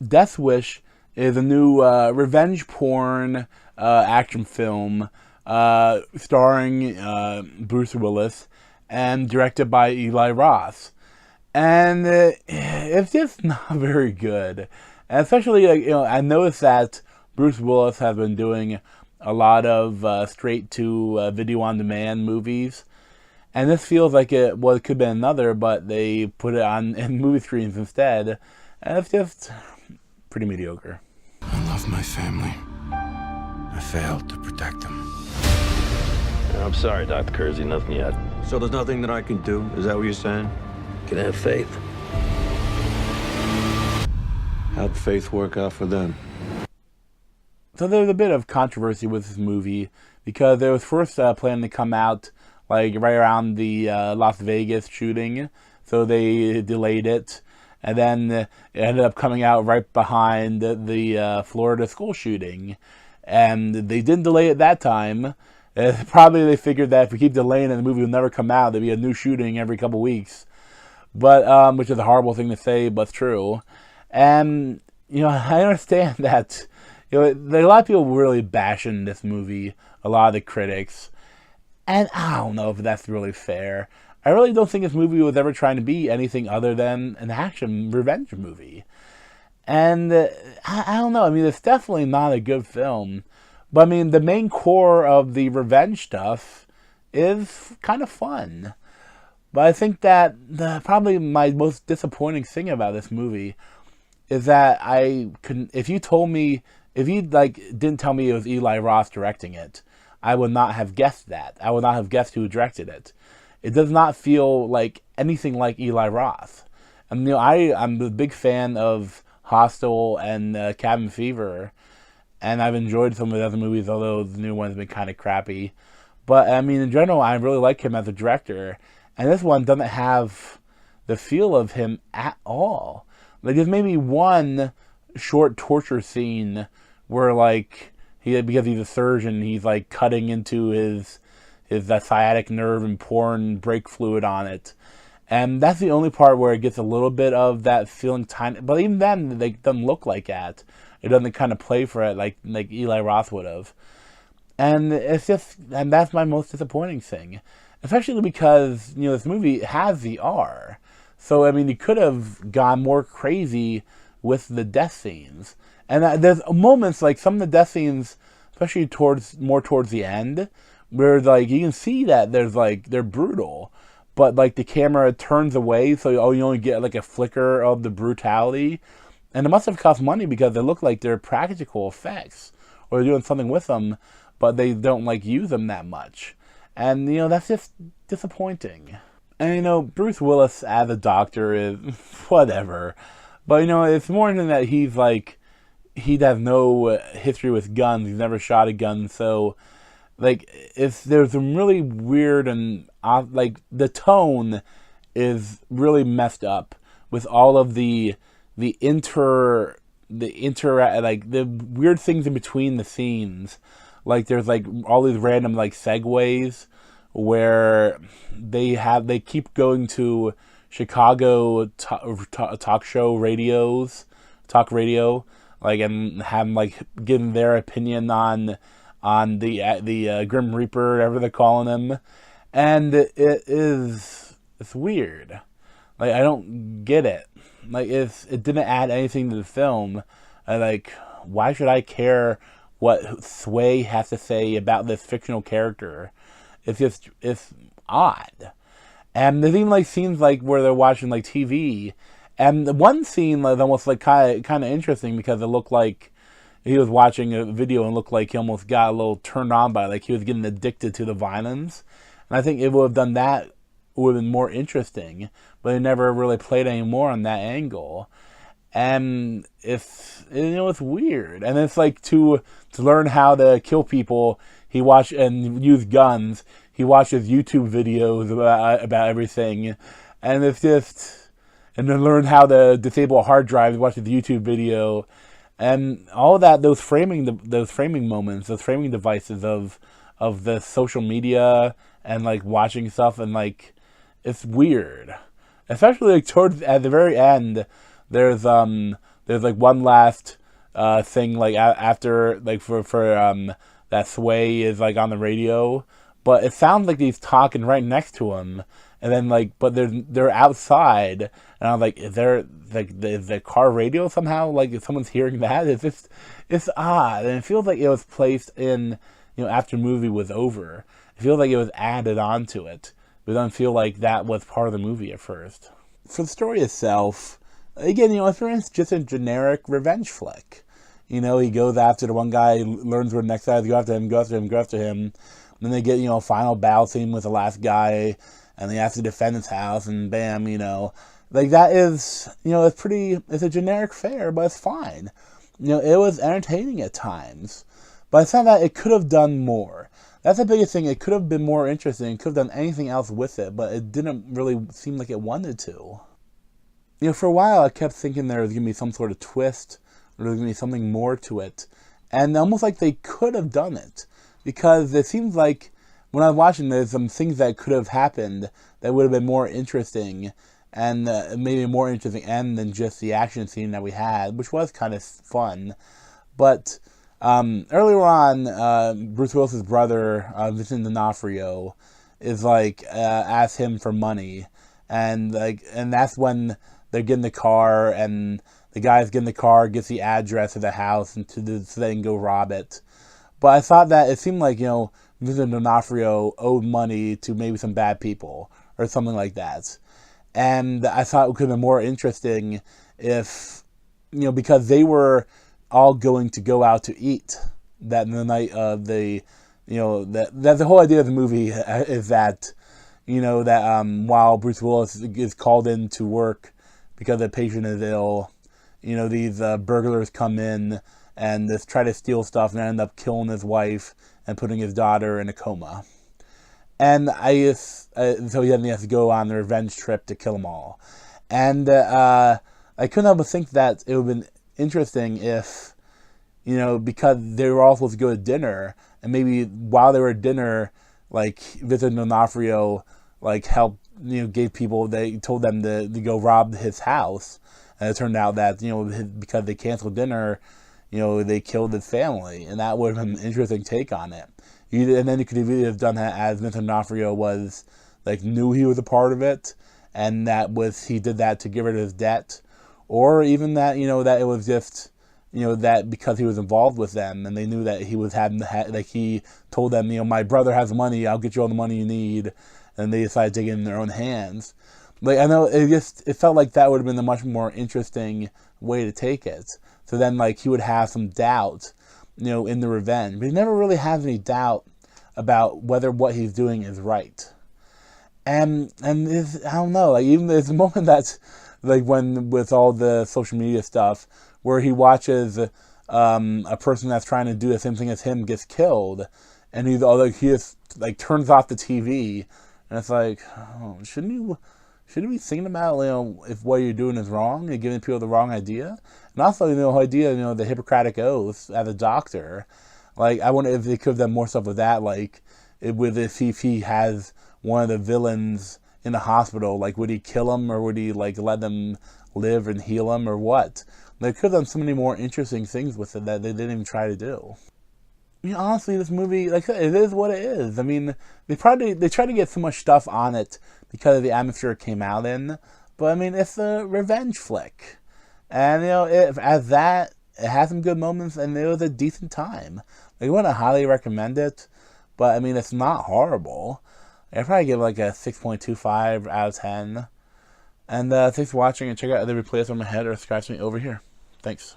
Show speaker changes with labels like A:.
A: Death Wish is a new revenge porn action film starring Bruce Willis and directed by Eli Roth. And it's just not very good. And especially, I noticed that Bruce Willis has been doing a lot of straight to video on demand movies. And this feels like it could have been another, but they put it on in movie screens instead. And it's just pretty mediocre.
B: I love my family. I failed to protect them.
C: I'm sorry, Dr. Kersey, nothing yet.
B: So there's nothing that I can do? Is that what you're saying?
C: You can have faith.
B: How'd faith work out for them?
A: So there's a bit of controversy with this movie because it was first planned to come out like right around the Las Vegas shooting, so they delayed it, and then it ended up coming out right behind the Florida school shooting, and they didn't delay it that time. Probably they figured that if we keep delaying it, the movie will never come out. There'll be a new shooting every couple weeks, but which is a horrible thing to say, but it's true. And I understand that there are a lot of people really bashing this movie, a lot of the critics. And I don't know if that's really fair. I really don't think this movie was ever trying to be anything other than an action revenge movie. And I don't know. I mean, it's definitely not a good film. But I mean, the main core of the revenge stuff is kind of fun. But I think that probably my most disappointing thing about this movie is that if you didn't tell me it was Eli Roth directing it, I would not have guessed that. I would not have guessed who directed it. It does not feel like anything like Eli Roth. And I'm a big fan of Hostel and Cabin Fever, and I've enjoyed some of the other movies, although the new one's been kind of crappy. But I mean, in general, I really like him as a director, and this one doesn't have the feel of him at all. Like, there's maybe one short torture scene where, like, because he's a surgeon, he's like cutting into his sciatic nerve and pouring brake fluid on it, and that's the only part where it gets a little bit of that feeling tiny. But even then, it doesn't look like that. It doesn't kind of play for it like Eli Roth would have, and that's my most disappointing thing, especially because this movie has the R. So I mean, you could have gone more crazy with the death scenes. And there's moments, like some of the death scenes, especially towards the end, where like you can see that they're brutal, but like the camera turns away, so you only get like a flicker of the brutality. And it must have cost money because they look like they're practical effects, or they're doing something with them, but they don't like use them that much. And that's just disappointing. And Bruce Willis as a doctor is whatever, but it's more than that. He has no history with guns. He's never shot a gun, so like there's some really weird and like the tone is really messed up with all of the weird things in between the scenes. Like there's like all these random like segues where they keep going to Chicago talk radio, like, and have like giving their opinion on the Grim Reaper, whatever they're calling him, and it's weird. Like, I don't get it. Like, it didn't add anything to the film. Like, why should I care what Sway has to say about this fictional character? It's odd. And there's even like scenes like where they're watching like TV, and the one scene was almost like kind of interesting because it looked like he was watching a video and looked like he almost got a little turned on by it, like he was getting addicted to the violence. And I think it would have done that, would have been more interesting, but they never really played any more on that angle. And it's weird. And it's like to learn how to kill people, he watched and use guns. He watches YouTube videos about everything, and it's just, and then learn how to disable a hard drive. He watches the YouTube video, and all of that. Those framing moments, those framing devices of the social media and like watching stuff, and like it's weird. Especially like towards at the very end, there's there's like one last thing like after like for that Sway is like on the radio, but it sounds like he's talking right next to him, and then like but they're outside, and I'm like, is there like is the car radio somehow like if someone's hearing that? It's odd, and it feels like it was placed in after the movie was over. It feels like it was added onto it. It doesn't feel like that was part of the movie at first. For the story itself, again, it's just a generic revenge flick. He goes after the one guy, learns where the next guy is, go after him. And then they get, a final battle scene with the last guy, and they have to defend his house, and bam, like that is, it's a generic fare, but it's fine. It was entertaining at times, but it's not that it could have done more. That's the biggest thing. It could have been more interesting. It could have done anything else with it, but it didn't really seem like it wanted to. For a while, I kept thinking there was going to be some sort of twist, or there was going to be something more to it. And almost like they could have done it. Because it seems like, when I was watching, there's some things that could have happened that would have been more interesting, and maybe a more interesting end than just the action scene that we had, which was kind of fun. But earlier on, Bruce Willis's brother, Vincent D'Onofrio, is like asks him for money, and that's when they get in the car, and the guys get in the car, gets the address of the house, and so they can go rob it. But I thought that it seemed like Vincent D'Onofrio owed money to maybe some bad people or something like that, and I thought it could have been more interesting if because they were all going to go out to eat that the night of the, that the whole idea of the movie is that, that while Bruce Willis is called in to work because the patient is ill, these burglars come in and just try to steal stuff and end up killing his wife and putting his daughter in a coma. And so he has to go on the revenge trip to kill them all. And I couldn't help but think that it would have been interesting if, because they were all supposed to go to dinner, and maybe while they were at dinner, like Vincent D'Onofrio, like helped, gave people, they told them to go rob his house, and it turned out that because they canceled dinner, they killed his family, and that would have been an interesting take on it. And then you could either have done that as Vincent D'Onofrio was like knew he was a part of it, and he did that to get rid of his debt. Or even that, that it was just, that because he was involved with them and they knew that he was like he told them, my brother has money, I'll get you all the money you need. And they decided to take it in their own hands. Like, I know it felt like that would have been a much more interesting way to take it. So then, like, he would have some doubt, in the revenge. But he never really has any doubt about whether what he's doing is right. And I don't know, like, even there's a moment that's, like when with all the social media stuff where he watches a person that's trying to do the same thing as him gets killed, and he just like turns off the TV, and it's like, oh, shouldn't you be thinking about if what you're doing is wrong and giving people the wrong idea? And also the idea the Hippocratic Oath as a doctor, like I wonder if they could have done more stuff with that, like if he has one of the villains in the hospital, like would he kill him or would he like let them live and heal him or what? They could have done so many more interesting things with it that they didn't even try to do. I mean, honestly, this movie, like it is what it is. I mean, they try to get so much stuff on it because of the atmosphere it came out in, but I mean, it's a revenge flick, and it has some good moments, and it was a decent time. Like, I wouldn't highly recommend it, but I mean, it's not horrible. I'd probably give it like a 6.25 out of 10. And thanks for watching, and check out other playlists on my head or subscribe to me over here. Thanks.